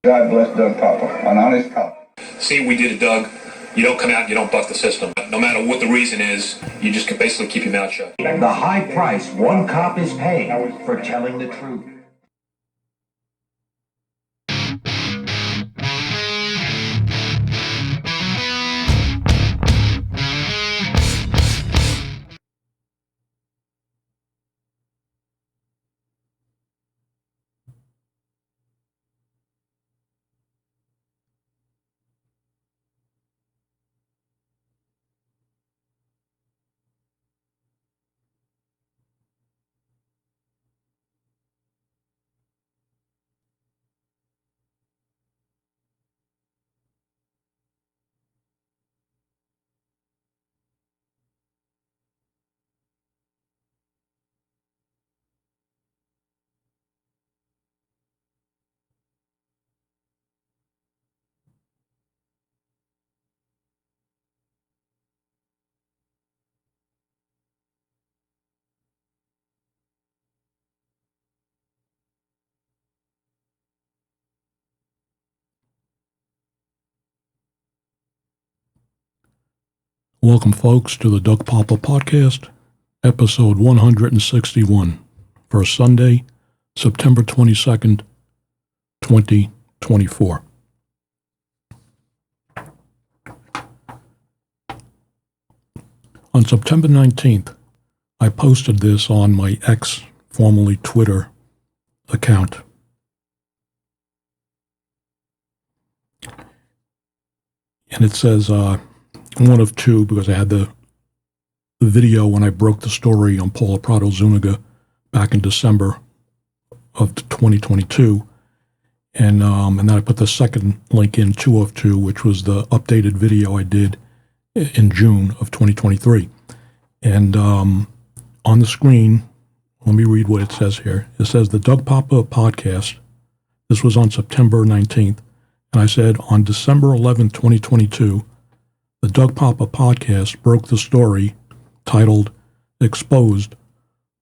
God bless Doug Poppa, an honest cop. See, we did it, Doug. You don't come out and you don't buck the system. No matter what the reason is, you just can basically keep your mouth shut. The high price one cop is paying for telling the truth. Welcome, folks, to the Doug Poppa Podcast, episode 161, for Sunday, September 22nd, 2024. On September 19th, I posted this on my X, formerly Twitter, account. And it says, one of two, because I had the video when I broke the story on Paula Prado Zuniga back in December of 2022, and then I put the second link in, 2 of 2, which was the updated video I did in June of 2023. And on the screen, let me read what it says here. It says, the Doug Poppa Podcast. This was on September 19th, and I said, on December 11th, 2022, the Doug Poppa Podcast broke the story titled, Exposed,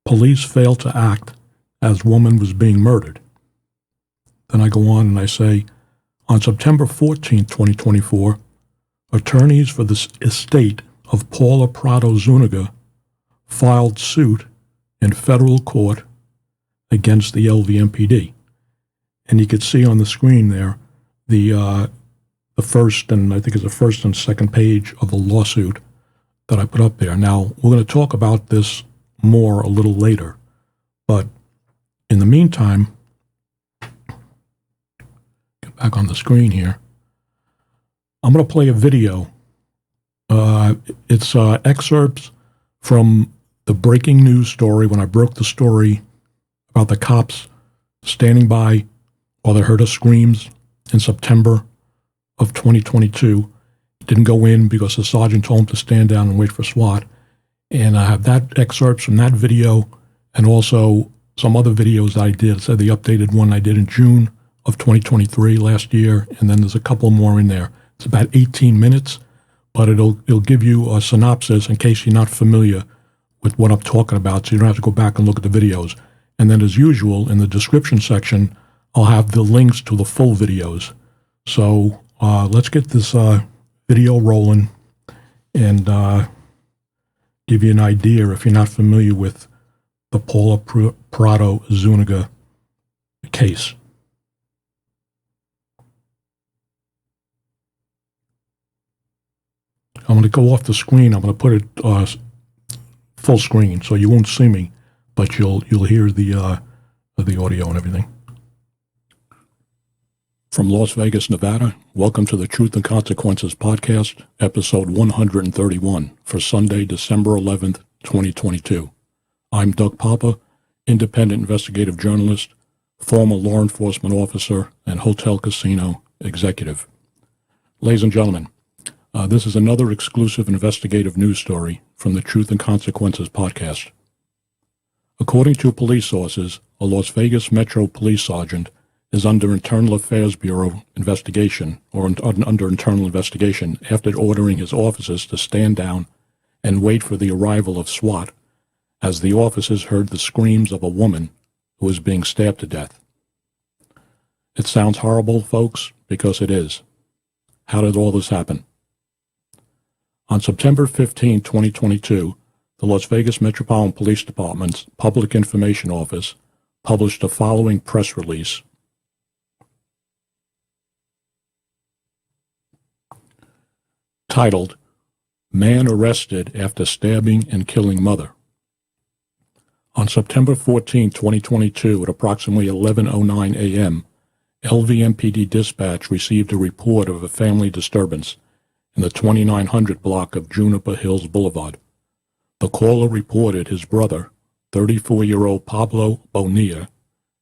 Police Failed to Act as Woman Was Being Murdered. Then I go on and I say, on September 14th, 2024, attorneys for the estate of Paula Prado Zuniga filed suit in federal court against the LVMPD. And you could see on the screen there the first and I think it's the first and second page of the lawsuit that I put up there. Now, we're going to talk about this more a little later, but in the meantime, get back on the screen here. I'm going to play a video. It's excerpts from the breaking news story when I broke the story about the cops standing by while they heard us screams in September of 2022, didn't go in because the sergeant told him to stand down and wait for SWAT. And I have that excerpts from that video and also some other videos that I did. It said the updated one I did in June of 2023 last year, and then there's a couple more in there. It's about 18 minutes, but it'll give you a synopsis in case you're not familiar with what I'm talking about, so you don't have to go back and look at the videos. And then as usual, in the description section, I'll have the links to the full videos. So let's get this video rolling and give you an idea if you're not familiar with the Paula Prado Zuniga case. I'm going to go off the screen. I'm going to put it full screen so you won't see me, but you'll hear the audio and everything. From Las Vegas, Nevada, welcome to the Truth and Consequences Podcast, episode 131 for Sunday, December 11th, 2022. I'm Doug Poppa, independent investigative journalist, former law enforcement officer, and hotel casino executive. Ladies and gentlemen, this is another exclusive investigative news story from the Truth and Consequences Podcast. According to police sources, a Las Vegas Metro police sergeant is under Internal Affairs Bureau investigation, or under internal investigation, after ordering his officers to stand down and wait for the arrival of SWAT, as the officers heard the screams of a woman who was being stabbed to death. It sounds horrible, folks, because it is. How did all this happen? On September 15, 2022, the Las Vegas Metropolitan Police Department's Public Information Office published the following press release. Titled, Man Arrested After Stabbing and Killing Mother. On September 14, 2022, at approximately 11:09 a.m., LVMPD dispatch received a report of a family disturbance in the 2900 block of Juniper Hills Boulevard. The caller reported his brother, 34-year-old Pablo Bonilla,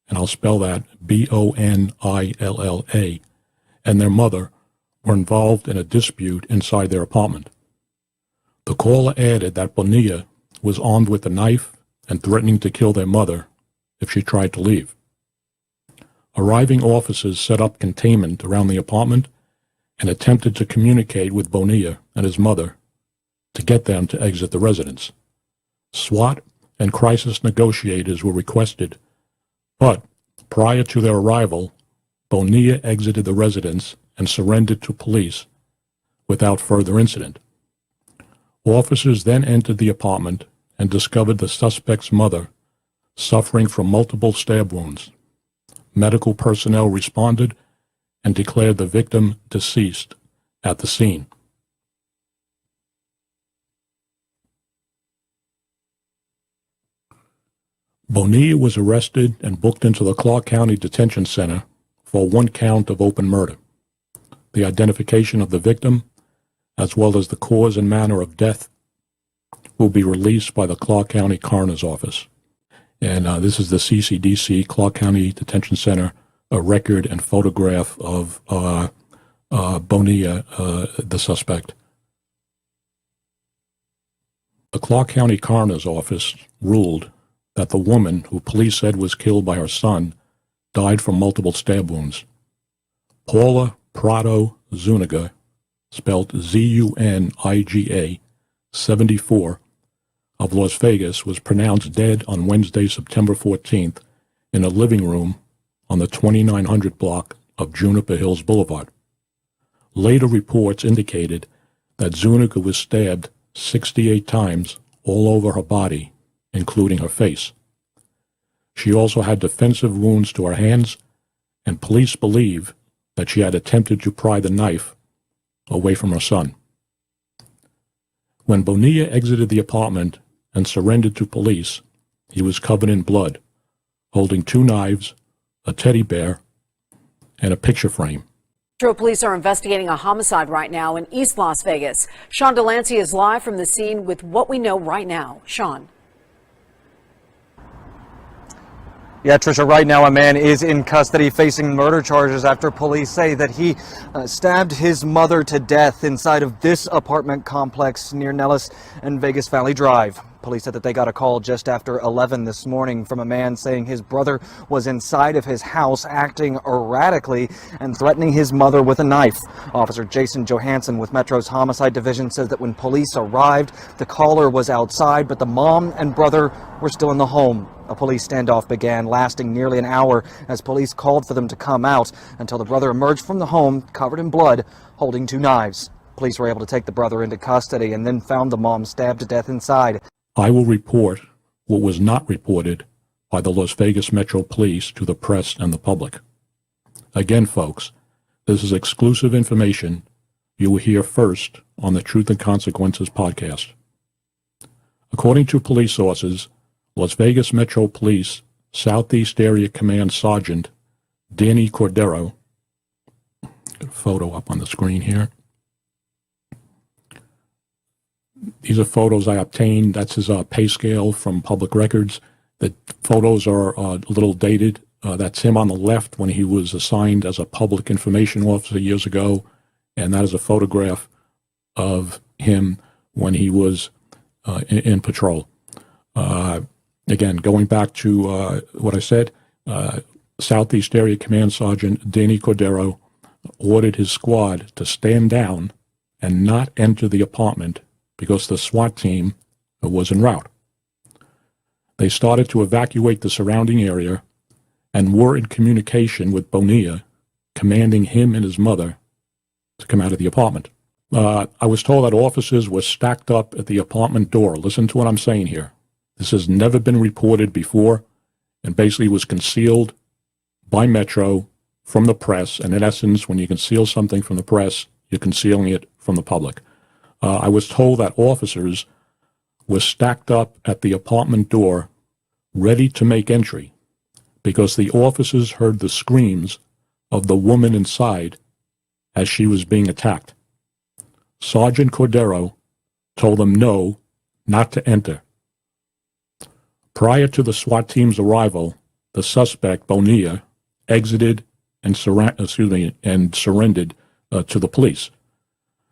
and I'll spell that Bonilla, and their mother were involved in a dispute inside their apartment. The caller added that Bonilla was armed with a knife and threatening to kill their mother if she tried to leave. Arriving officers set up containment around the apartment and attempted to communicate with Bonilla and his mother to get them to exit the residence. SWAT and crisis negotiators were requested, but prior to their arrival, Bonilla exited the residence and surrendered to police without further incident. Officers then entered the apartment and discovered the suspect's mother suffering from multiple stab wounds. Medical personnel responded and declared the victim deceased at the scene. Bonilla was arrested and booked into the Clark County Detention Center for one count of open murder. The identification of the victim, as well as the cause and manner of death, will be released by the Clark County Coroner's Office. And this is the CCDC, Clark County Detention Center, a record and photograph of Bonilla, the suspect. The Clark County Coroner's Office ruled that the woman, who police said was killed by her son, died from multiple stab wounds. Paula Prado Zuniga, spelled Zuniga, 74, of Las Vegas, was pronounced dead on Wednesday, September 14th, in a living room on the 2900 block of Juniper Hills Boulevard. Later reports indicated that Zuniga was stabbed 68 times all over her body, including her face. She also had defensive wounds to her hands, and police believe that she had attempted to pry the knife away from her son. When Bonilla exited the apartment and surrendered to police, he was covered in blood, holding two knives, a teddy bear, and a picture frame. Metro police are investigating a homicide right now in East Las Vegas. Sean Delancey is live from the scene with what we know right now. Sean. Yeah, Tricia, right now a man is in custody facing murder charges after police say that he stabbed his mother to death inside of this apartment complex near Nellis and Vegas Valley Drive. Police said that they got a call just after 11 this morning from a man saying his brother was inside of his house acting erratically and threatening his mother with a knife. Officer Jason Johansson with Metro's Homicide Division says that when police arrived, the caller was outside, but the mom and brother were still in the home. A police standoff began, lasting nearly an hour as police called for them to come out until the brother emerged from the home covered in blood, holding two knives. Police were able to take the brother into custody and then found the mom stabbed to death inside. I will report what was not reported by the Las Vegas Metro Police to the press and the public. Again, folks, this is exclusive information you will hear first on the Truth and Consequences podcast. According to police sources, Las Vegas Metro Police Southeast Area Command Sergeant Danny Cordero, get a photo up on the screen here. These are photos I obtained. That's his pay scale from public records. The photos are a little dated. That's him on the left when he was assigned as a public information officer years ago, and that is a photograph of him when he was in patrol. Again, going back to what I said, Southeast Area Command Sergeant Danny Cordero ordered his squad to stand down and not enter the apartment because the SWAT team was en route. They started to evacuate the surrounding area, and were in communication with Bonilla, commanding him and his mother to come out of the apartment. I was told that officers were stacked up at the apartment door. Listen to what I'm saying here. This has never been reported before and basically was concealed by Metro from the press. And in essence, when you conceal something from the press, you're concealing it from the public. I was told that officers were stacked up at the apartment door, ready to make entry, because the officers heard the screams of the woman inside as she was being attacked. Sergeant Cordero told them no, not to enter. Prior to the SWAT team's arrival, the suspect, Bonilla, exited and surrendered to the police.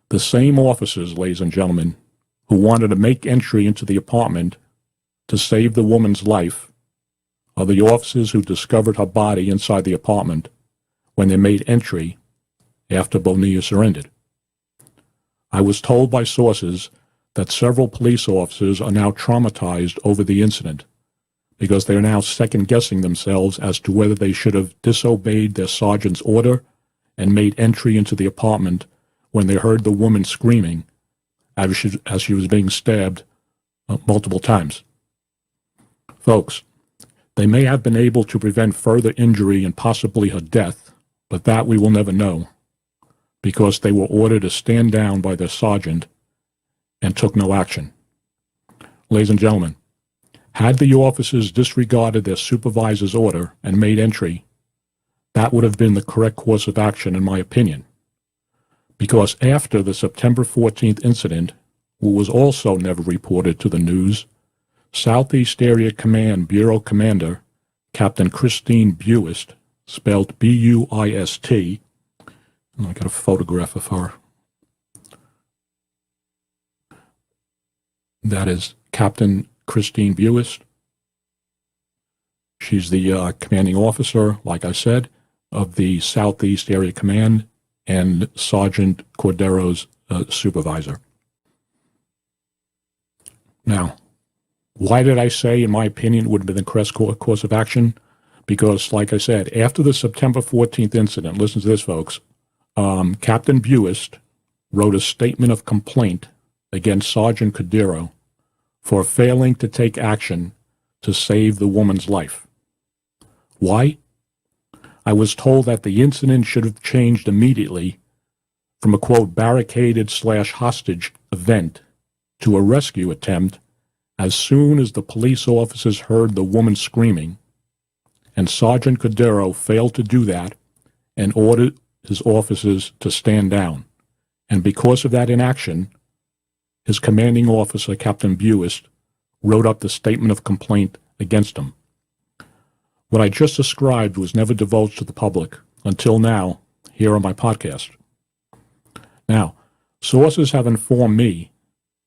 The same officers, ladies and gentlemen, who wanted to make entry into the apartment to save the woman's life are the officers who discovered her body inside the apartment when they made entry after Bonilla surrendered. I was told by sources that several police officers are now traumatized over the incident because they are now second-guessing themselves as to whether they should have disobeyed their sergeant's order and made entry into the apartment when they heard the woman screaming as she was being stabbed multiple times. Folks, they may have been able to prevent further injury and possibly her death, but that we will never know, because they were ordered to stand down by their sergeant and took no action. Ladies and gentlemen, had the officers disregarded their supervisor's order and made entry, that would have been the correct course of action, in my opinion. Because after the September 14th incident, which was also never reported to the news, Southeast Area Command Bureau Commander Captain Christine Buist, spelled B-U-I-S-T, and I got a photograph of her. That is Captain Christine Buist. She's the commanding officer, like I said, of the Southeast Area Command and Sergeant Cordero's supervisor. Now, why did I say, in my opinion, it would have been the correct course of action? Because, like I said, after the September 14th incident, listen to this, folks, Captain Buist wrote a statement of complaint against Sergeant Cordero for failing to take action to save the woman's life. Why? I was told that the incident should have changed immediately from a, quote, barricaded/hostage event to a rescue attempt as soon as the police officers heard the woman screaming, and Sergeant Cordero failed to do that and ordered his officers to stand down. And because of that inaction, his commanding officer, Captain Buist, wrote up the statement of complaint against him. What I just described was never divulged to the public until now, here on my podcast. Now, sources have informed me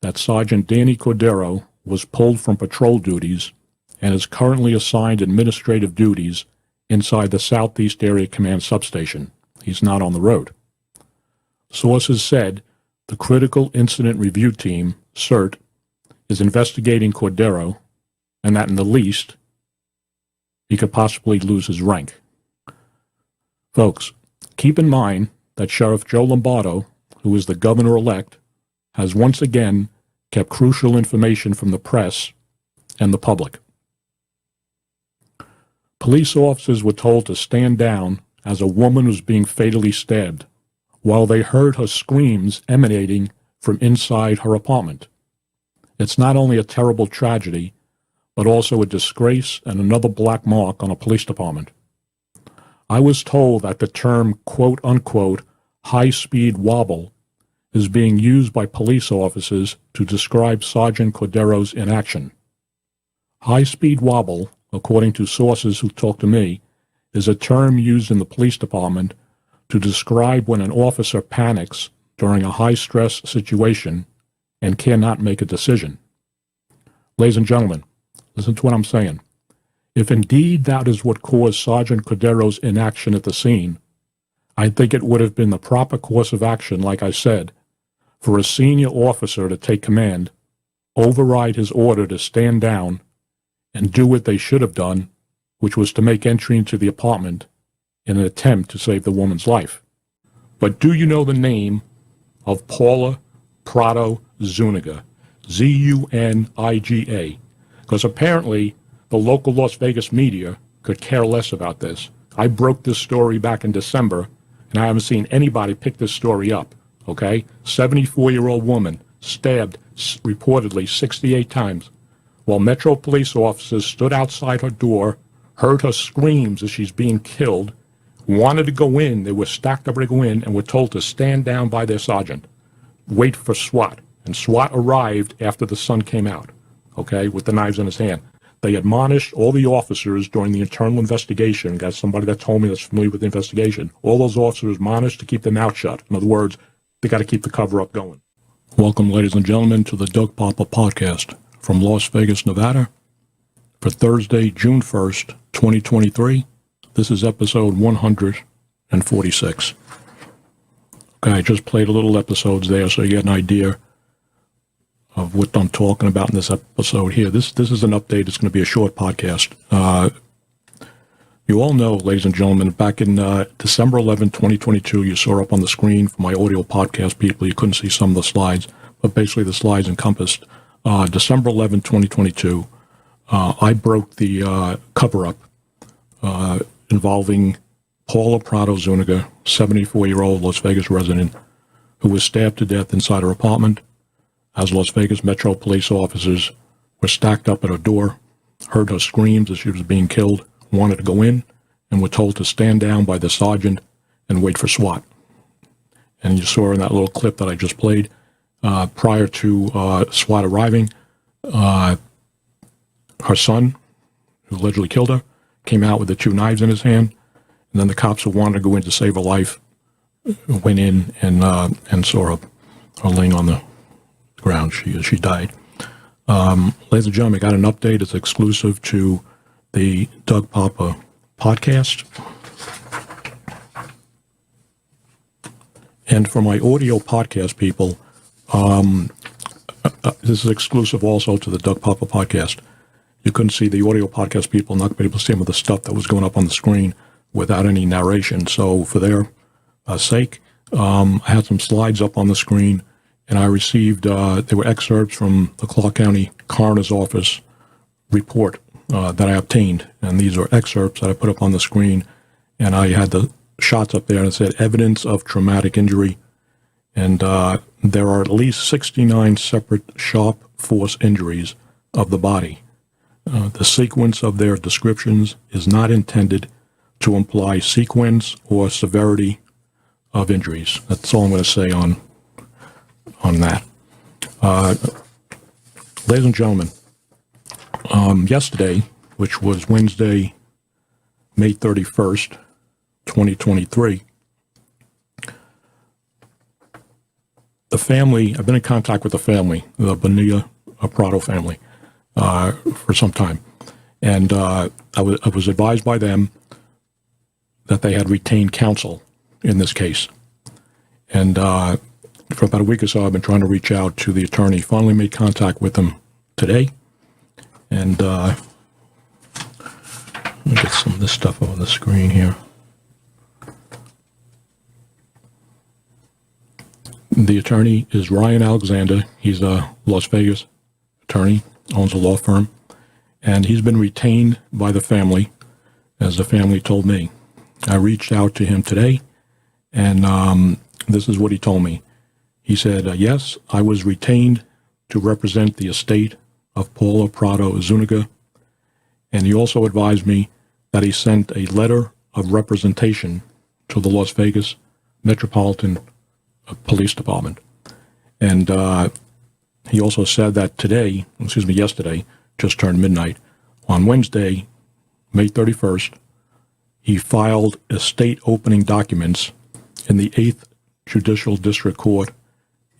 that Sergeant Danny Cordero was pulled from patrol duties and is currently assigned administrative duties inside the Southeast Area Command substation. He's not on the road. Sources said the Critical Incident Review Team, CIRT, is investigating Cordero, and that in the least, he could possibly lose his rank. Folks, keep in mind that Sheriff Joe Lombardo, who is the governor-elect, has once again kept crucial information from the press and the public. Police officers were told to stand down as a woman was being fatally stabbed, while they heard her screams emanating from inside her apartment. It's not only a terrible tragedy, but also a disgrace and another black mark on a police department. I was told that the term, quote-unquote, high-speed wobble is being used by police officers to describe Sergeant Cordero's inaction. High-speed wobble, according to sources who talked to me, is a term used in the police department to describe when an officer panics during a high-stress situation and cannot make a decision. Ladies and gentlemen, listen to what I'm saying. If indeed that is what caused Sergeant Cordero's inaction at the scene, I think it would have been the proper course of action, like I said, for a senior officer to take command, override his order to stand down, and do what they should have done which was to make entry into the apartment in an attempt to save the woman's life. But do you know the name of Paula Prado Zuniga? Zuniga. Because apparently the local Las Vegas media could care less about this. I broke this story back in December, and I haven't seen anybody pick this story up, okay? 74-year-old woman stabbed reportedly 68 times while Metro police officers stood outside her door, heard her screams as she's being killed, wanted to go in. They were stacked up to go in and were told to stand down by their sergeant, wait for SWAT. And SWAT arrived after the sun came out, okay, with the knives in his hand. They admonished all the officers during the internal investigation. Got somebody that told me that's familiar with the investigation. All those officers admonished to keep their mouth shut. In other words, they got to keep the cover-up going. Welcome, ladies and gentlemen, to the Doug Poppa podcast from Las Vegas, Nevada. For Thursday, June 1st, 2023, this is episode 146. Okay, I just played a little episodes there so you get an idea of what I'm talking about in this episode here. This is an update. It's going to be a short podcast. You all know, ladies and gentlemen, back in December 11, 2022, you saw up on the screen for my audio podcast people, you couldn't see some of the slides, but basically the slides encompassed December 11, 2022. I broke the cover-up involving Paula Prado Zuniga, 74-year-old Las Vegas resident, who was stabbed to death inside her apartment as Las Vegas Metro police officers were stacked up at her door, heard her screams as she was being killed, wanted to go in, and were told to stand down by the sergeant and wait for SWAT. And you saw in that little clip that I just played, prior to SWAT arriving, her son, who allegedly killed her, came out with the two knives in his hand, and then the cops who wanted to go in to save her life went in and saw her laying on the ground. She died. Ladies and gentlemen, I got an update. It's exclusive to the Doug Poppa podcast. And for my audio podcast people, this is exclusive also to the Doug Poppa podcast. You couldn't see the audio podcast people, not be able to see some of the stuff that was going up on the screen without any narration. So for their sake, I had some slides up on the screen, and I received, they were excerpts from the Clark County Coroner's Office report that I obtained. And these are excerpts that I put up on the screen, and I had the shots up there, and it said evidence of traumatic injury. And there are at least 69 separate sharp force injuries of the body. The sequence of their descriptions is not intended to imply sequence or severity of injuries. That's all I'm going to say on that. Ladies and gentlemen, yesterday, which was Wednesday, May 31st, 2023, the family, I've been in contact with the family, the Bonilla Prado family, for some time. And I was advised by them that they had retained counsel in this case. And for about a week or so, I've been trying to reach out to the attorney. Finally made contact with them today. And let me get some of this stuff on the screen here. The attorney is Ryan Alexander. He's a Las Vegas attorney, owns a law firm, and he's been retained by the family, as the family told me. I reached out to him today, and this is what he told me. He said, yes, I was retained to represent the estate of Paula Prado Zuniga, and he also advised me that he sent a letter of representation to the Las Vegas Metropolitan Police Department. And he also said that yesterday, just turned midnight, on Wednesday, May 31st, he filed estate opening documents in the 8th Judicial District Court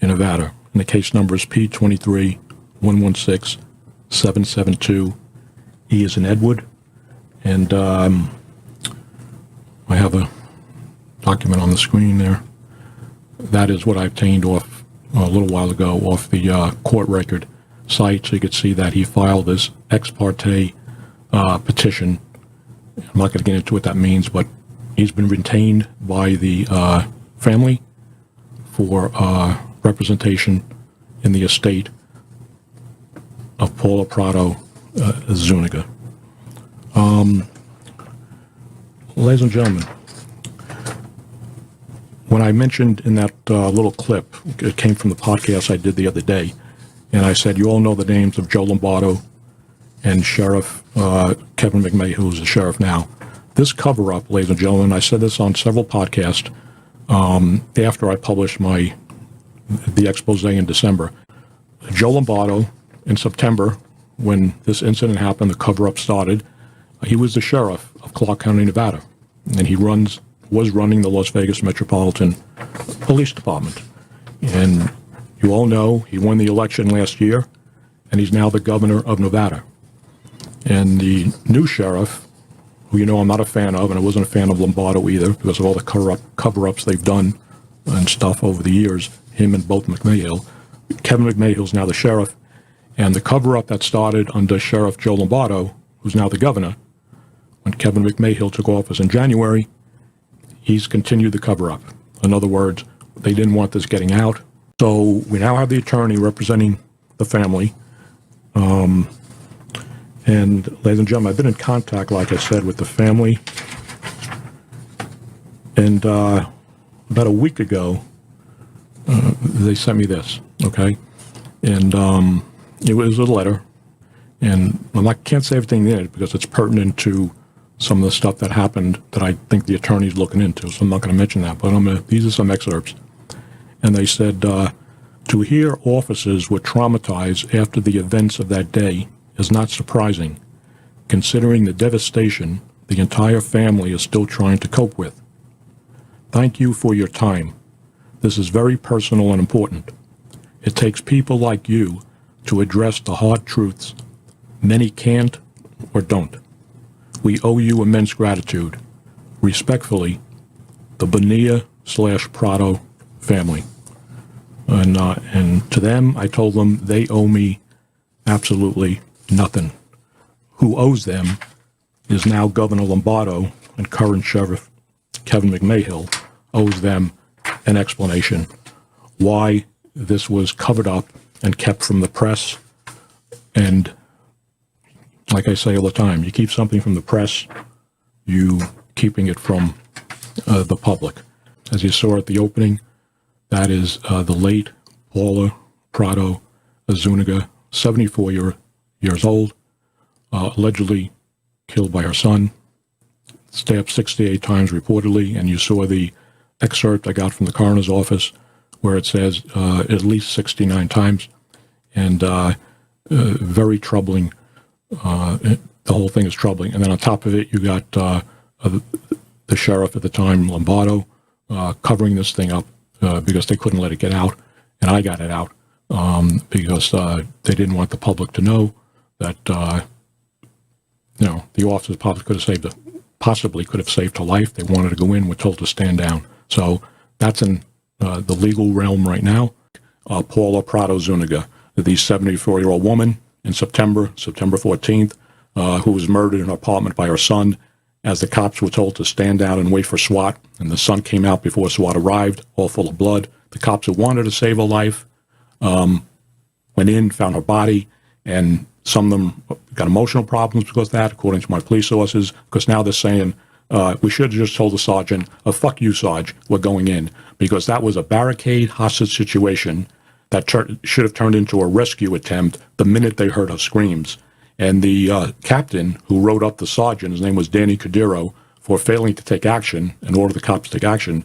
in Nevada. And the case number is P23-116-772. E is in Edward. And I have a document on the screen there. That is what I obtained off a little while ago off the court record site, so you could see that he filed this ex parte petition I'm not going to get into what that means, but he's been retained by the family for representation in the estate of Paula Prado Zuniga. Ladies and gentlemen, when I mentioned in that little clip, it came from the podcast I did the other day, and I said, you all know the names of Joe Lombardo and Sheriff Kevin McMahon, who's the sheriff now. This cover-up, ladies and gentlemen, I said this on several podcasts after I published the expose in December. Joe Lombardo, in September, when this incident happened, the cover-up started, he was the sheriff of Clark County, Nevada, and he was running the Las Vegas Metropolitan Police Department. And you all know he won the election last year, and he's now the governor of Nevada. And the new sheriff, who you know I'm not a fan of, and I wasn't a fan of Lombardo either because of all the cover-ups they've done and stuff over the years, him and both McMahill. Kevin McMahill's now the sheriff, and the cover-up that started under Sheriff Joe Lombardo, who's now the governor, when Kevin McMahill took office in January, he's continued the cover-up. In other words, they didn't want this getting out. So we now have the attorney representing the family. And ladies and gentlemen, I've been in contact, like I said, with the family. And about a week ago, they sent me this, okay? And it was a letter. And I can't say everything in it because it's pertinent to some of the stuff that happened that I think the attorney's looking into. So I'm not going to mention that. But these are some excerpts. And they said, to hear officers were traumatized after the events of that day is not surprising, considering the devastation the entire family is still trying to cope with. Thank you for your time. This is very personal and important. It takes people like you to address the hard truths. Many can't or don't. We owe you immense gratitude. Respectfully, the Bonilla/Prado family. And to them, I told them they owe me absolutely nothing. Who owes them is now Governor Lombardo, and current Sheriff Kevin McMahill owes them an explanation why this was covered up and kept from the press. And like I say all the time, you keep something from the press, you keeping it from the public. As you saw at the opening, that is the late Paula Prado Zuniga, 74 years old, allegedly killed by her son, stabbed 68 times reportedly, and you saw the excerpt I got from the coroner's office where it says at least 69 times, and very troubling. The whole thing is troubling. And then on top of it, you got the sheriff at the time, Lombardo, covering this thing up because they couldn't let it get out, and I got it out because they didn't want the public to know that the officers possibly could have saved her life. They wanted to go in, were told to stand down. So that's in the legal realm right now. Paula Prado Zuniga, the 74-year-old woman in September 14th, who was murdered in her apartment by her son as the cops were told to stand down and wait for SWAT. And the son came out before SWAT arrived, all full of blood. The cops who wanted to save her life went in, found her body, and some of them got emotional problems because of that, according to my police sources, because now they're saying, we should have just told the sergeant, fuck you, Sarge, we're going in, because that was a barricade hostage situation that should have turned into a rescue attempt the minute they heard her screams. And the captain who wrote up the sergeant, his name was Danny Cordero, for failing to take action and order the cops to take action.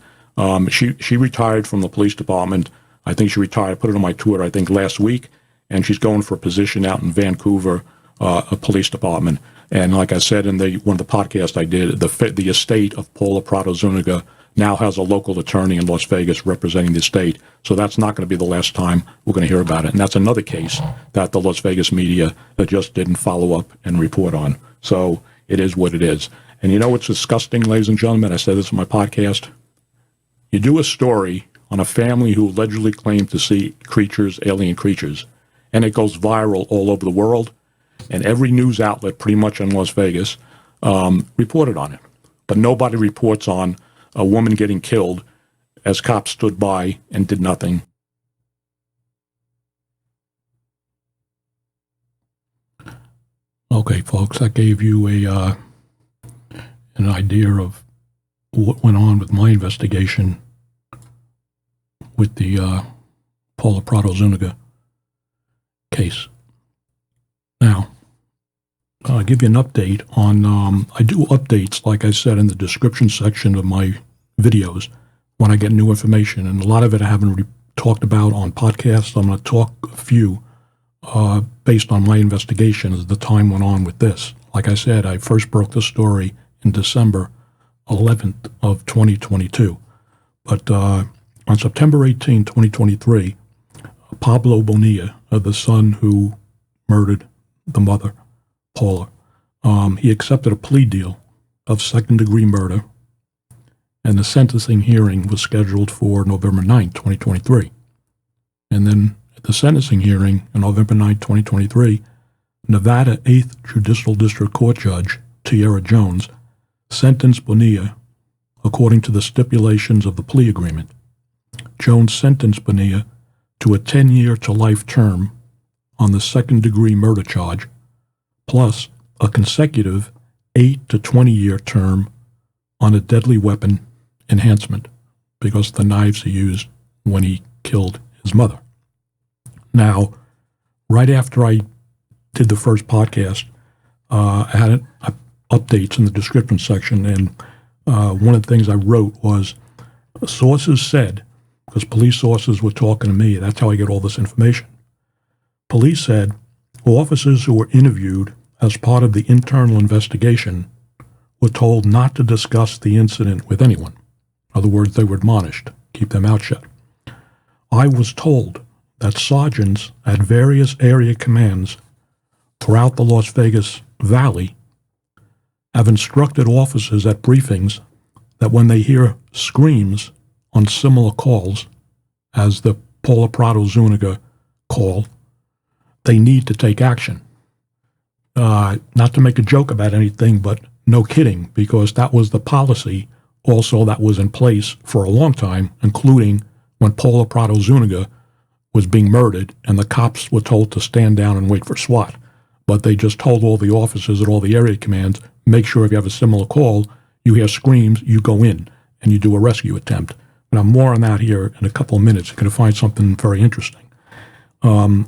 She retired from the police department. I think she retired, I put it on my Twitter, I think last week, and she's going for a position out in Vancouver, a police department. And like I said in one of the podcasts I did, the estate of Paula Prado Zuniga now has a local attorney in Las Vegas representing the state. So that's not going to be the last time we're going to hear about it. And that's another case that the Las Vegas media just didn't follow up and report on. So it is what it is. And you know what's disgusting, ladies and gentlemen? I said this in my podcast. You do a story on a family who allegedly claimed to see creatures, alien creatures, and it goes viral all over the world. And every news outlet pretty much in Las Vegas reported on it. But nobody reports on a woman getting killed as cops stood by and did nothing. Okay, folks, that gave you an idea of what went on with my investigation with the Paula Prado Zuniga case. Now, I'll give you an update on, I do updates, like I said, in the description section of my videos when I get new information, and a lot of it I haven't talked about on podcasts. I'm going to talk a few based on my investigation as the time went on with this. Like I said, I first broke the story in December 11th of 2022. But on September 18, 2023, Pablo Bonilla, the son who murdered the mother, Paula, he accepted a plea deal of second-degree murder, and the sentencing hearing was scheduled for November 9, 2023. And then at the sentencing hearing on November 9, 2023, Nevada 8th Judicial District Court Judge Tierra Jones sentenced Bonilla according to the stipulations of the plea agreement. Jones sentenced Bonilla to a 10-year to life term on the second-degree murder charge, plus a consecutive 8 to 20-year term on a deadly weapon enhancement because of the knives he used when he killed his mother. Now, right after I did the first podcast, I had updates in the description section, and one of the things I wrote was, sources said, because police sources were talking to me, that's how I get all this information. Police said officers who were interviewed as part of the internal investigation were told not to discuss the incident with anyone. In other words, they were admonished, keep their mouth shut. I was told that sergeants at various area commands throughout the Las Vegas Valley have instructed officers at briefings that when they hear screams on similar calls as the Paula Prado Zuniga call, they need to take action. Not to make a joke about anything, but no kidding, because that was the policy also that was in place for a long time, including when Paula Prado Zuniga was being murdered and the cops were told to stand down and wait for SWAT. But they just told all the officers at all the area commands, make sure if you have a similar call, you hear screams, you go in and you do a rescue attempt. And I'm more on that here in a couple of minutes. You're going to find something very interesting. I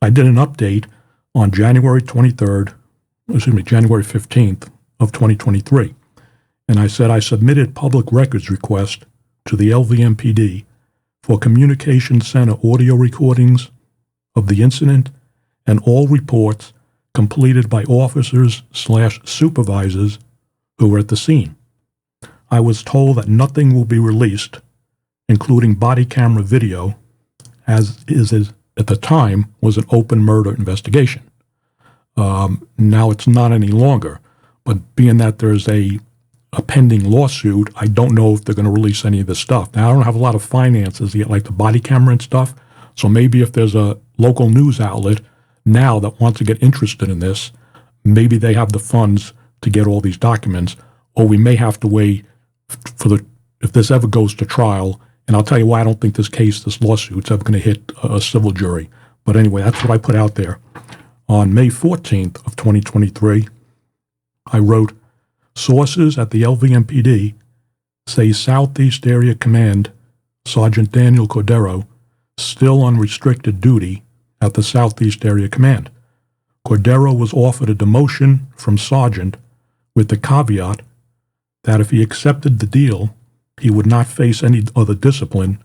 did an update on January 15th of 2023. And I said I submitted public records request to the LVMPD for communication center audio recordings of the incident and all reports completed by officers/supervisors who were at the scene. I was told that nothing will be released, including body camera video, as at the time was an open murder investigation. Now it's not any longer, but being that there's a pending lawsuit, I don't know if they're going to release any of this stuff. Now, I don't have a lot of finances yet, like the body camera and stuff, so maybe if there's a local news outlet now that wants to get interested in this, maybe they have the funds to get all these documents, or we may have to wait if this ever goes to trial. And I'll tell you why I don't think this lawsuit's ever going to hit a civil jury. But anyway, that's what I put out there. On May 14th of 2023, I wrote, sources at the LVMPD say Southeast Area Command Sergeant Daniel Cordero still on restricted duty at the Southeast Area Command. Cordero was offered a demotion from sergeant with the caveat that if he accepted the deal, he would not face any other discipline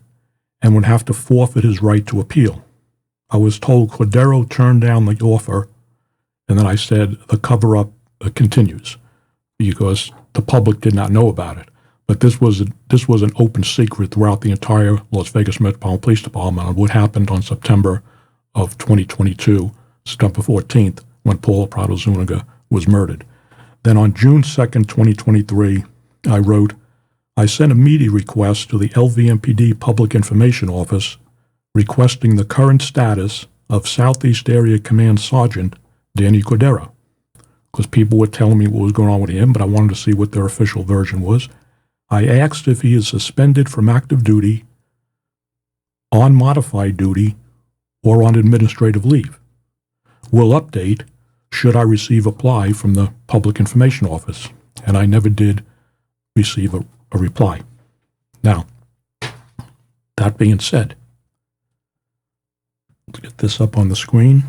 and would have to forfeit his right to appeal. I was told Cordero turned down the offer, and then I said the cover-up continues because the public did not know about it. But this was an open secret throughout the entire Las Vegas Metropolitan Police Department on what happened on September of 2022, September 14th, when Paula Prado Zuniga was murdered. Then on June 2nd, 2023, I wrote, I sent a media request to the LVMPD Public Information Office requesting the current status of Southeast Area Command Sergeant Danny Cordero. because people were telling me what was going on with him, but I wanted to see what their official version was. I asked if he is suspended from active duty, on modified duty, or on administrative leave. Will update should I receive a reply from the Public Information Office. And I never did receive a reply. Now, that being said, let's get this up on the screen.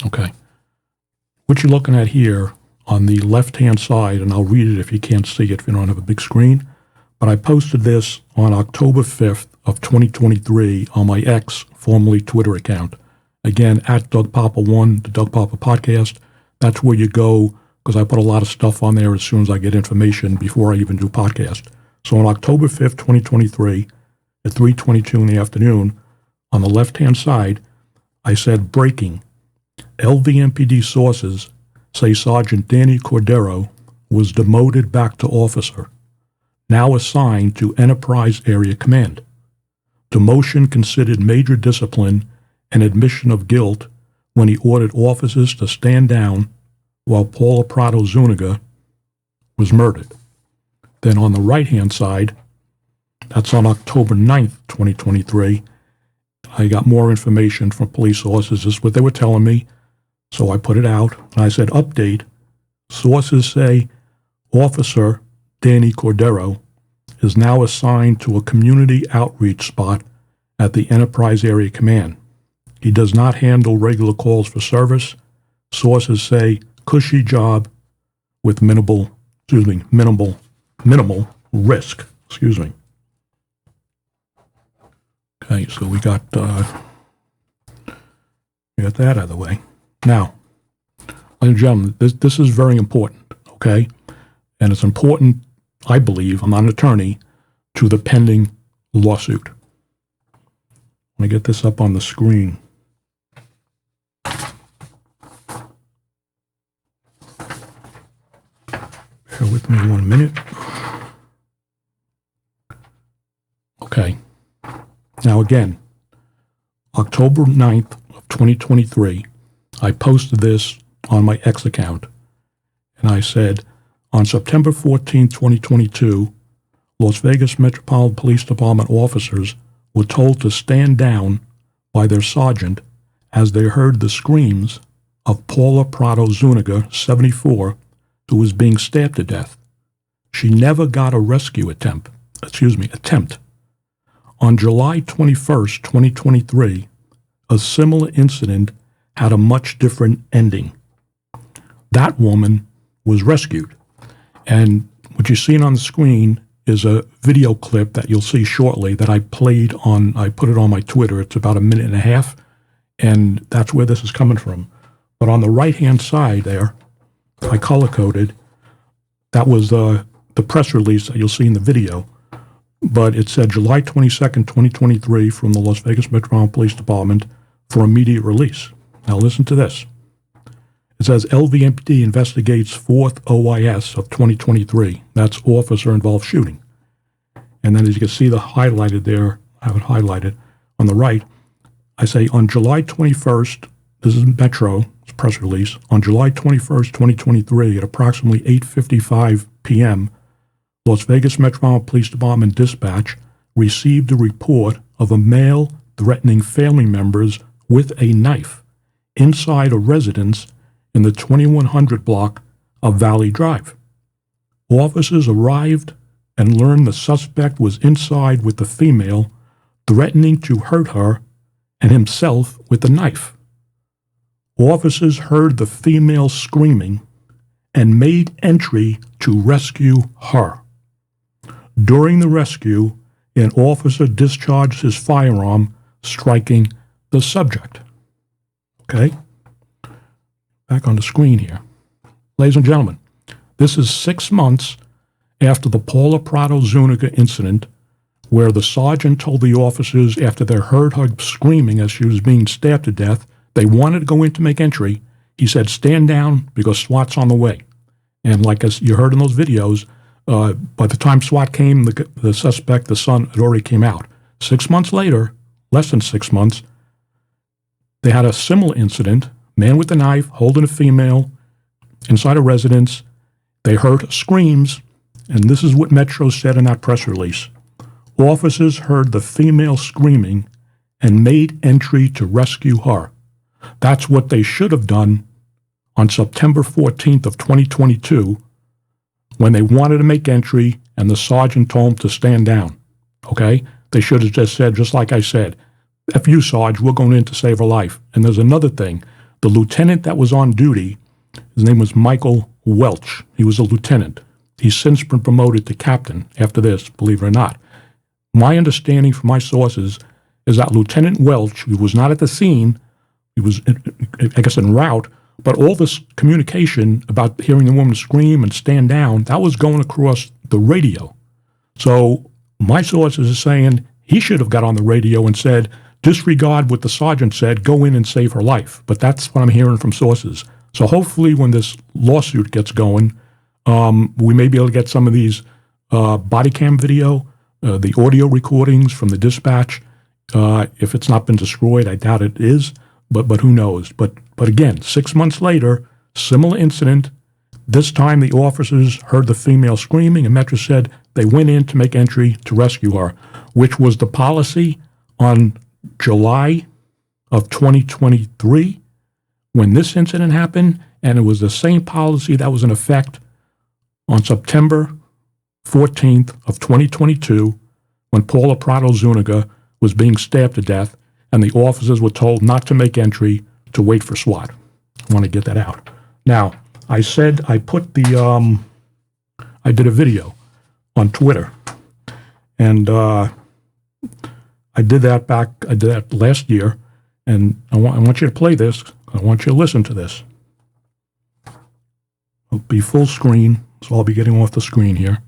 Okay. What you're looking at here on the left-hand side, and I'll read it if you can't see it if you don't have a big screen, but I posted this on October 5th of 2023 on my X, formerly Twitter account. Again, at Doug Poppa1, the Doug Poppa podcast. That's where you go, because I put a lot of stuff on there as soon as I get information before I even do podcast. So on October 5th, 2023, at 3:22 in the afternoon, on the left-hand side, I said, breaking. LVMPD sources say Sergeant Danny Cordero was demoted back to officer, now assigned to Enterprise Area Command. Demotion considered major discipline and admission of guilt when he ordered officers to stand down while Paula Prado Zuniga was murdered. Then on the right-hand side, that's on October 9th, 2023, I got more information from police sources. This is what they were telling me. So I put it out, and I said, update. Sources say Officer Danny Cordero is now assigned to a community outreach spot at the Enterprise Area Command. He does not handle regular calls for service. Sources say cushy job with minimal risk. Okay, so we got that out of the way. Now, ladies and gentlemen, this is very important, okay? And it's important, I believe, I'm not an attorney, to the pending lawsuit. Let me get this up on the screen. Bear with me 1 minute. Okay. Now again, October 9th of 2023, I posted this on my X account, and I said, on September 14, 2022, Las Vegas Metropolitan Police Department officers were told to stand down by their sergeant as they heard the screams of Paula Prado Zuniga, 74, who was being stabbed to death. She never got a rescue attempt. On July 21st, 2023, a similar incident had a much different ending. That woman was rescued. And what you're seeing on the screen is a video clip that you'll see shortly that I put it on my Twitter. It's about 1.5 minutes, and that's where this is coming from. But on the right-hand side there, I color-coded, that was the press release that you'll see in the video. But it said July 22nd, 2023 from the Las Vegas Metropolitan Police Department for immediate release. Now listen to this. It says LVMPD investigates 4th OIS of 2023. That's officer-involved shooting. And then as you can see the highlighted there, I have it highlighted. On the right, I say on July 21st, this is Metro, it's a press release, on July 21st, 2023 at approximately 8:55 p.m., Las Vegas Metropolitan Police Department dispatch received a report of a male threatening family members with a knife inside a residence in the 2100 block of Valley Drive. Officers arrived and learned the suspect was inside with the female, threatening to hurt her and himself with a knife. Officers heard the female screaming and made entry to rescue her. During the rescue, an officer discharged his firearm, striking the subject. Okay? Back on the screen here. Ladies and gentlemen, this is 6 months after the Paula Prado Zuniga incident, where the sergeant told the officers after they heard her screaming as she was being stabbed to death, they wanted to go in to make entry. He said, stand down because SWAT's on the way. And like as you heard in those videos, by the time SWAT came, the suspect, the son, had already came out. 6 months later, less than 6 months, they had a similar incident, man with a knife holding a female inside a residence. They heard screams, and this is what Metro said in that press release. Officers heard the female screaming and made entry to rescue her. That's what they should have done on September 14th of 2022 when they wanted to make entry and the sergeant told them to stand down. Okay? They should have just said, just like I said, F you, Sarge, we're going in to save her life. And there's another thing. The lieutenant that was on duty, his name was Michael Welch. He was a lieutenant. He's since been promoted to captain after this, believe it or not. My understanding from my sources is that Lieutenant Welch, who was not at the scene, he was, I guess, en route, but all this communication about hearing the woman scream and stand down, that was going across the radio. So my sources are saying he should have got on the radio and said, disregard what the sergeant said, go in and save her life. But that's what I'm hearing from sources. So hopefully when this lawsuit gets going, we may be able to get some of these body cam video, the audio recordings from the dispatch. If it's not been destroyed, I doubt it is, but who knows. But again, 6 months later, similar incident. This time the officers heard the female screaming, and Metro said they went in to make entry to rescue her, which was the policy on July of 2023 when this incident happened, and it was the same policy that was in effect on September 14th of 2022 when Paula Prado Zuniga was being stabbed to death, and the officers were told not to make entry, to wait for SWAT. I want to get that out. Now, I said I put the, I did a video on Twitter, and I did that last year, and I want you to play this. I want you to listen to this. It'll be full screen, so I'll be getting off the screen here.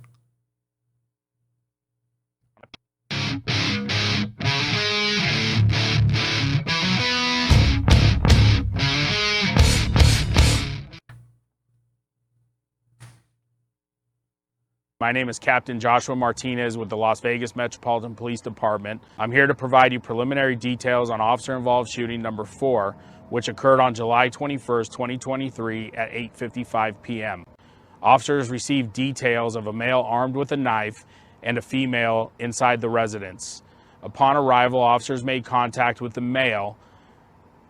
My name is Captain Joshua Martinez with the Las Vegas Metropolitan Police Department. I'm here to provide you preliminary details on officer-involved shooting number 4, which occurred on July 21st, 2023 at 8:55 p.m. Officers received details of a male armed with a knife and a female inside the residence. Upon arrival, officers made contact with the male.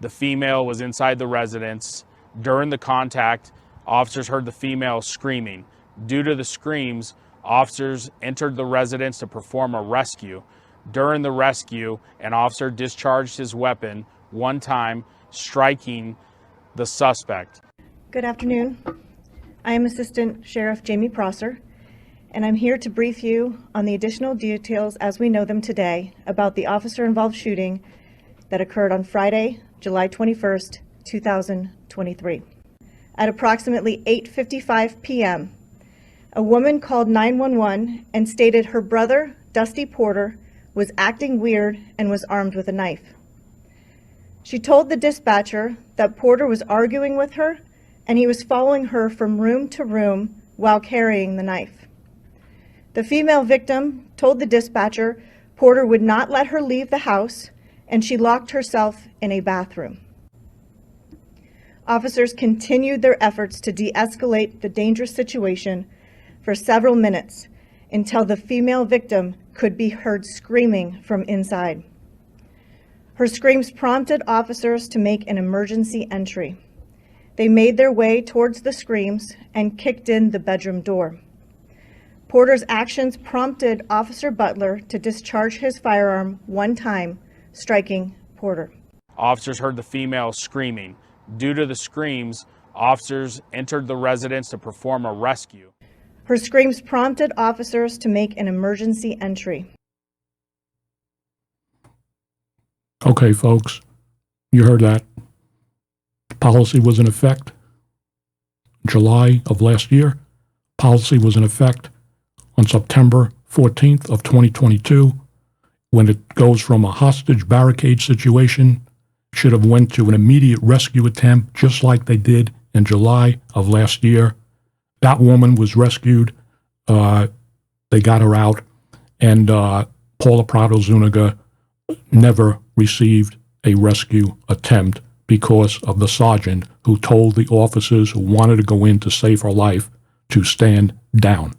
The female was inside the residence. During the contact, officers heard the female screaming. Due to the screams, officers entered the residence to perform a rescue. During the rescue, an officer discharged his weapon one time, striking the suspect. Good afternoon. I am Assistant Sheriff Jamie Prosser, and I'm here to brief you on the additional details as we know them today about the officer-involved shooting that occurred on Friday, July 21st, 2023. At approximately 8:55 p.m., a woman called 911 and stated her brother, Dusty Porter, was acting weird and was armed with a knife. She told the dispatcher that Porter was arguing with her and he was following her from room to room while carrying the knife. The female victim told the dispatcher Porter would not let her leave the house and she locked herself in a bathroom. Officers continued their efforts to de-escalate the dangerous situation for several minutes until the female victim could be heard screaming from inside. Her screams prompted officers to make an emergency entry. They made their way towards the screams and kicked in the bedroom door. Porter's actions prompted Officer Butler to discharge his firearm one time, striking Porter. Officers heard the female screaming. Due to the screams, officers entered the residence to perform a rescue. Her screams prompted officers to make an emergency entry. Okay, folks, you heard that. Policy was in effect July of last year. Policy was in effect on September 14th of 2022. When it goes from a hostage barricade situation, should have went to an immediate rescue attempt, just like they did in July of last year. That woman was rescued. They got her out, and Paula Prado Zuniga never received a rescue attempt because of the sergeant who told the officers who wanted to go in to save her life to stand down.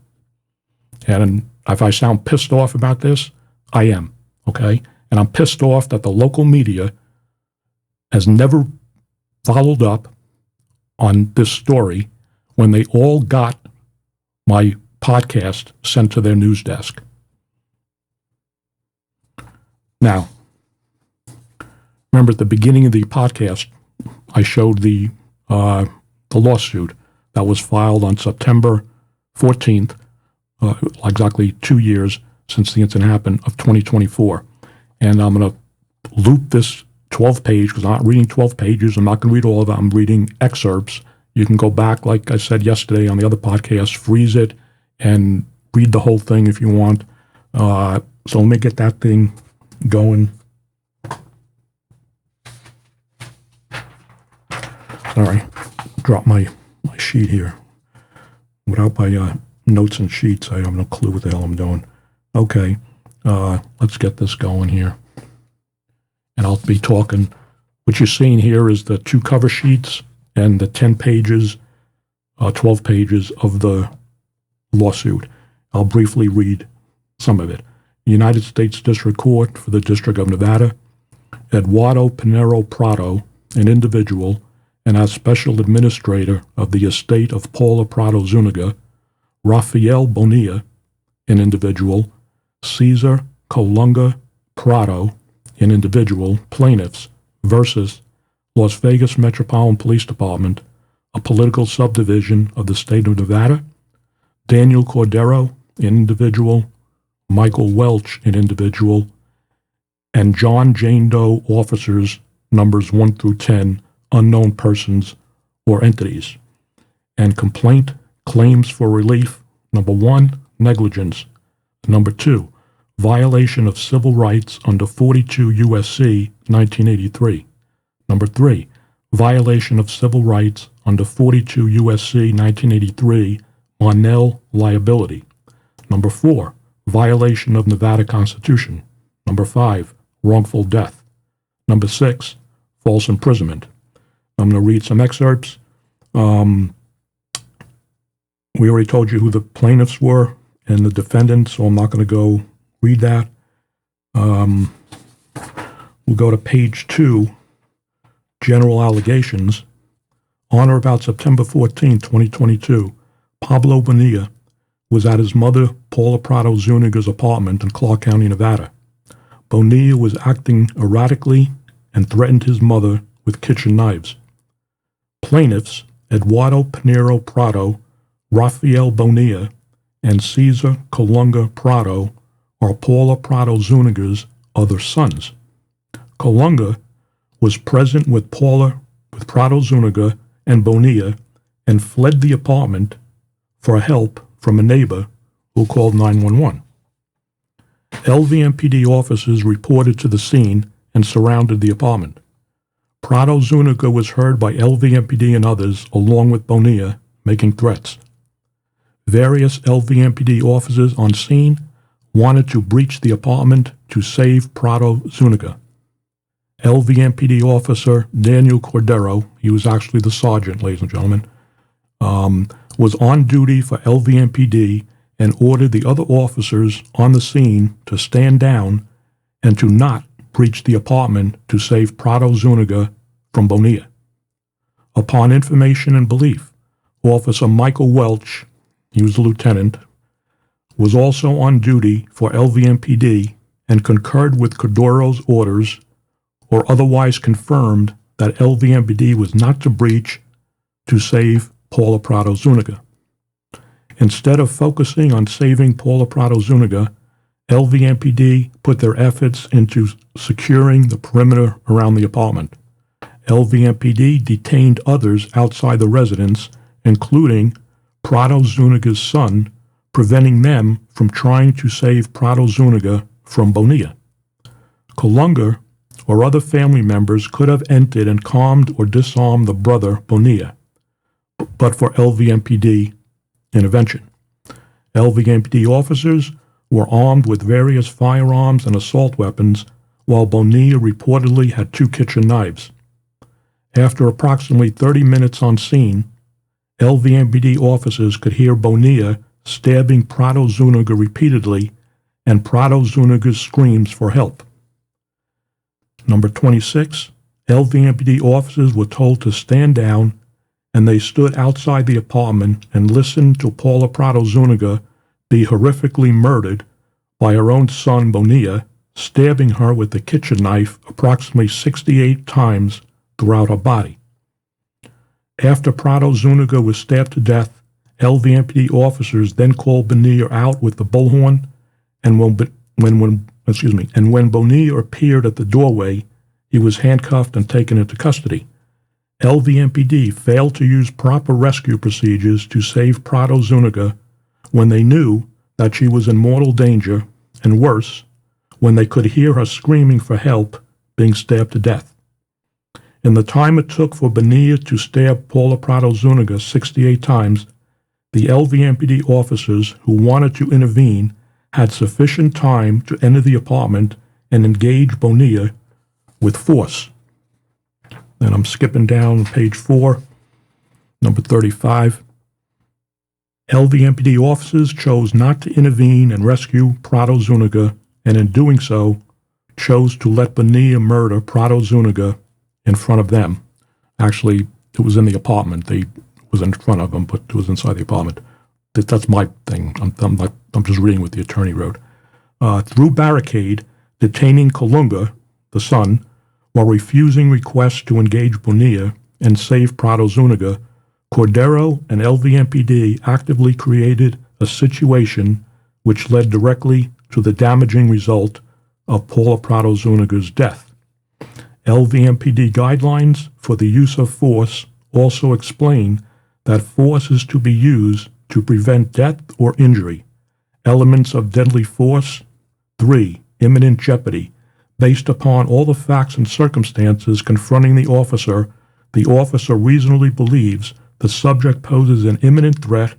And if I sound pissed off about this, I am, okay? And I'm pissed off that the local media has never followed up on this story when they all got my podcast sent to their news desk. Now, remember at the beginning of the podcast, I showed the lawsuit that was filed on September 14th, exactly 2 years since the incident happened, of 2024. And I'm going to loop this 12-page, because I'm not reading 12 pages. I'm not going to read all of it. I'm reading excerpts. You can go back, like I said yesterday on the other podcast, freeze it, and read the whole thing if you want. So let me get that thing going. Sorry, drop my sheet here. Without my notes and sheets, I have no clue what the hell I'm doing. Okay, let's get this going here. And I'll be talking. What you're seeing here is the 2 cover sheets and the 10 pages, 12 pages of the lawsuit. I'll briefly read some of it. The United States District Court for the District of Nevada, Eduardo Pinero Prado, an individual, and as special administrator of the estate of Paula Prado Zuniga, Rafael Bonilla, an individual, Cesar Colunga Prado, an individual, plaintiffs, versus Las Vegas Metropolitan Police Department, a political subdivision of the state of Nevada, Daniel Cordero, an individual, Michael Welch, an individual, and John Jane Doe officers, numbers 1 through 10, unknown persons or entities. And complaint, claims for relief, number 1, negligence, number 2, violation of civil rights under 42 U.S.C. 1983. Number 3, violation of civil rights under 42 U.S.C. 1983, Monell liability. Number 4, violation of Nevada Constitution. Number 5, wrongful death. Number 6, false imprisonment. I'm going to read some excerpts. We already told you who the plaintiffs were and the defendants, so I'm not going to go read that. We'll go to page 2, general allegations. On or about September 14, 2022, Pablo Bonilla was at his mother, Paula Prado Zuniga's apartment in Clark County, Nevada. Bonilla was acting erratically and threatened his mother with kitchen knives. Plaintiffs Eduardo Pinero Prado, Rafael Bonilla, and Cesar Colunga Prado are Paula Prado Zuniga's other sons. Colunga was present with Prado Zuniga and Bonilla and fled the apartment for help from a neighbor who called 911. LVMPD officers reported to the scene and surrounded the apartment. Prado Zuniga was heard by LVMPD and others, along with Bonilla, making threats. Various LVMPD officers on scene wanted to breach the apartment to save Prado Zuniga. LVMPD officer Daniel Cordero, he was actually the sergeant, ladies and gentlemen, was on duty for LVMPD and ordered the other officers on the scene to stand down and to not breach the apartment to save Prado Zuniga from Bonilla. Upon information and belief, Officer Michael Welch, he was a lieutenant, was also on duty for LVMPD and concurred with Cordero's orders or otherwise confirmed that LVMPD was not to breach to save Paula Prado Zuniga. Instead of focusing on saving Paula Prado Zuniga, LVMPD put their efforts into securing the perimeter around the apartment. LVMPD detained others outside the residence, including Prado Zuniga's son, preventing them from trying to save Prado Zuniga from Bonilla. Colunga or other family members could have entered and calmed or disarmed the brother Bonilla, but for LVMPD intervention. LVMPD officers were armed with various firearms and assault weapons while Bonilla reportedly had 2 kitchen knives. After approximately 30 minutes on scene, LVMPD officers could hear Bonilla stabbing Prado Zuniga repeatedly and Prado Zuniga's screams for help. Number 26, LVMPD officers were told to stand down, and they stood outside the apartment and listened to Paula Prado Zuniga be horrifically murdered by her own son Bonilla, stabbing her with a kitchen knife approximately 68 times throughout her body. After Prado Zuniga was stabbed to death, LVMPD officers then called Bonilla out with the bullhorn, and when Bonilla appeared at the doorway, he was handcuffed and taken into custody. LVMPD failed to use proper rescue procedures to save Prado Zuniga when they knew that she was in mortal danger, and worse, when they could hear her screaming for help, being stabbed to death. In the time it took for Bonilla to stab Paula Prado Zuniga 68 times, the LVMPD officers who wanted to intervene had sufficient time to enter the apartment and engage Bonilla with force. Then I'm skipping down to page 4, number 35. LVMPD officers chose not to intervene and rescue Prado Zuniga, and in doing so, chose to let Bonilla murder Prado Zuniga in front of them. Actually, it was in the apartment. They was in front of them, but it was inside the apartment. That's my thing. I'm just reading what the attorney wrote. Through barricade, detaining Colunga, the son, while refusing requests to engage Bonilla and save Prado Zuniga, Cordero and LVMPD actively created a situation which led directly to the damaging result of Paula Prado Zuniga's death. LVMPD guidelines for the use of force also explain that force is to be used to prevent death or injury. Elements of deadly force. 3. Imminent jeopardy. Based upon all the facts and circumstances confronting the officer reasonably believes the subject poses an imminent threat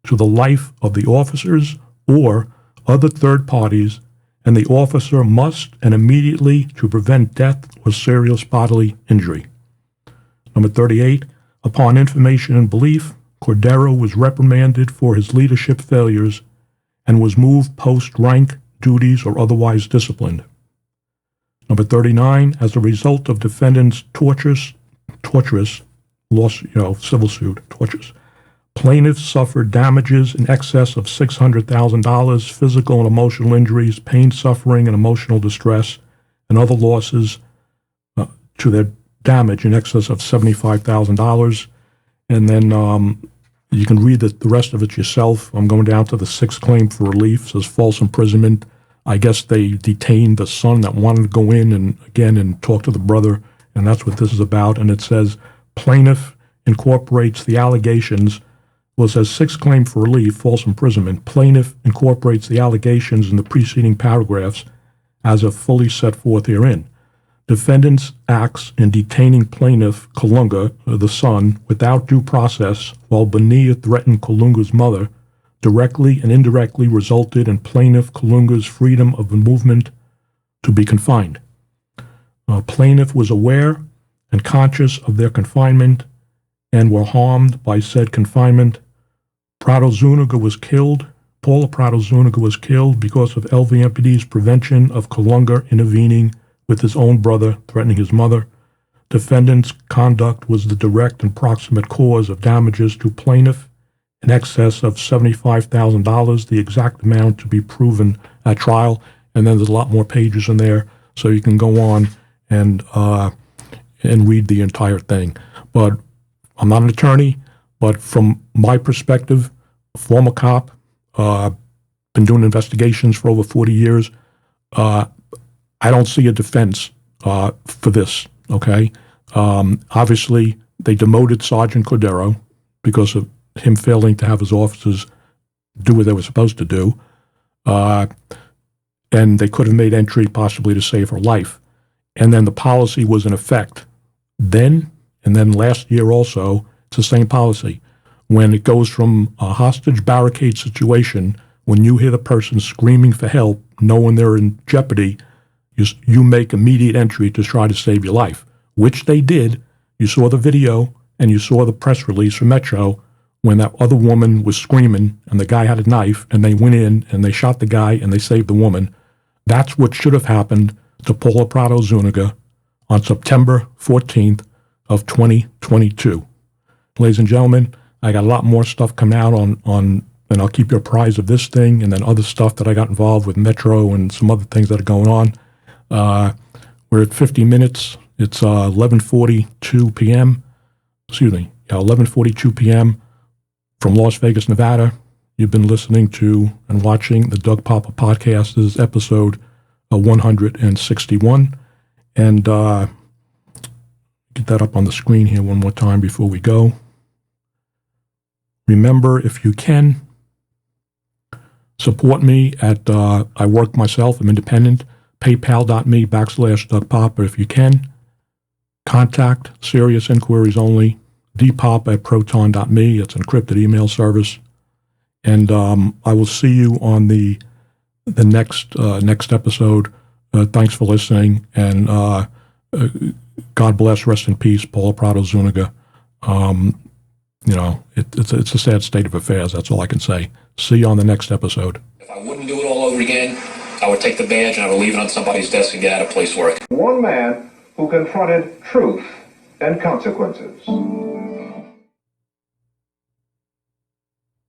to the life of the officers or other third parties, and the officer must and immediately to prevent death or serious bodily injury. Number 38, upon information and belief, Cordero was reprimanded for his leadership failures and was moved post-rank duties or otherwise disciplined. Number 39, as a result of defendant's torturous civil suit, plaintiffs suffered damages in excess of $600,000, physical and emotional injuries, pain, suffering, and emotional distress, and other losses to their damage in excess of $75,000. And then you can read the rest of it yourself. I'm going down to the 6th claim for relief. It says false imprisonment. I guess they detained the son that wanted to go in and talk to the brother, and that's what this is about. And it says plaintiff incorporates the allegations. Well, it says 6th claim for relief, false imprisonment. Plaintiff incorporates the allegations in the preceding paragraphs as are fully set forth herein. Defendant's acts in detaining plaintiff Colunga, the son, without due process while Bonilla threatened Colunga's mother directly and indirectly resulted in plaintiff Colunga's freedom of movement to be confined. Plaintiff was aware and conscious of their confinement and were harmed by said confinement. Prado Zuniga was killed. Paula Prado Zuniga was killed because of LVMPD's prevention of Colunga intervening with his own brother threatening his mother. Defendant's conduct was the direct and proximate cause of damages to plaintiff in excess of $75,000, the exact amount to be proven at trial. And then there's a lot more pages in there, so you can go on and read the entire thing. But I'm not an attorney, but from my perspective, a former cop, been doing investigations for over 40 years, I don't see a defense for this, okay? Obviously, they demoted Sergeant Cordero because of him failing to have his officers do what they were supposed to do. And they could have made entry possibly to save her life. And then the policy was in effect then, and then last year also, it's the same policy. When it goes from a hostage barricade situation, when you hear the person screaming for help, knowing they're in jeopardy, you make immediate entry to try to save your life, which they did. You saw the video and you saw the press release from Metro when that other woman was screaming and the guy had a knife and they went in and they shot the guy and they saved the woman. That's what should have happened to Paula Prado Zuniga on September 14th of 2022. Ladies and gentlemen, I got a lot more stuff coming out on and I'll keep you apprised of this thing and then other stuff that I got involved with Metro and some other things that are going on. We're at 50 minutes. It's 11:42 p.m. Excuse me, 11:42 p.m. from Las Vegas, Nevada. You've been listening to and watching the Doug Poppa podcast. This is episode 161. And get that up on the screen here one more time before we go. Remember, if you can, support me at, I work myself, I'm independent, paypal.me/Doug Poppa if you can. Contact, serious inquiries only, dpop@proton.me. It's an encrypted email service. And I will see you on the next episode. Thanks for listening. And God bless, rest in peace, Paula Prado Zuniga. It's a sad state of affairs. That's all I can say. See you on the next episode. If I wouldn't do it all over again, I would take the badge and I would leave it on somebody's desk and get out of police work. One man who confronted truth and consequences.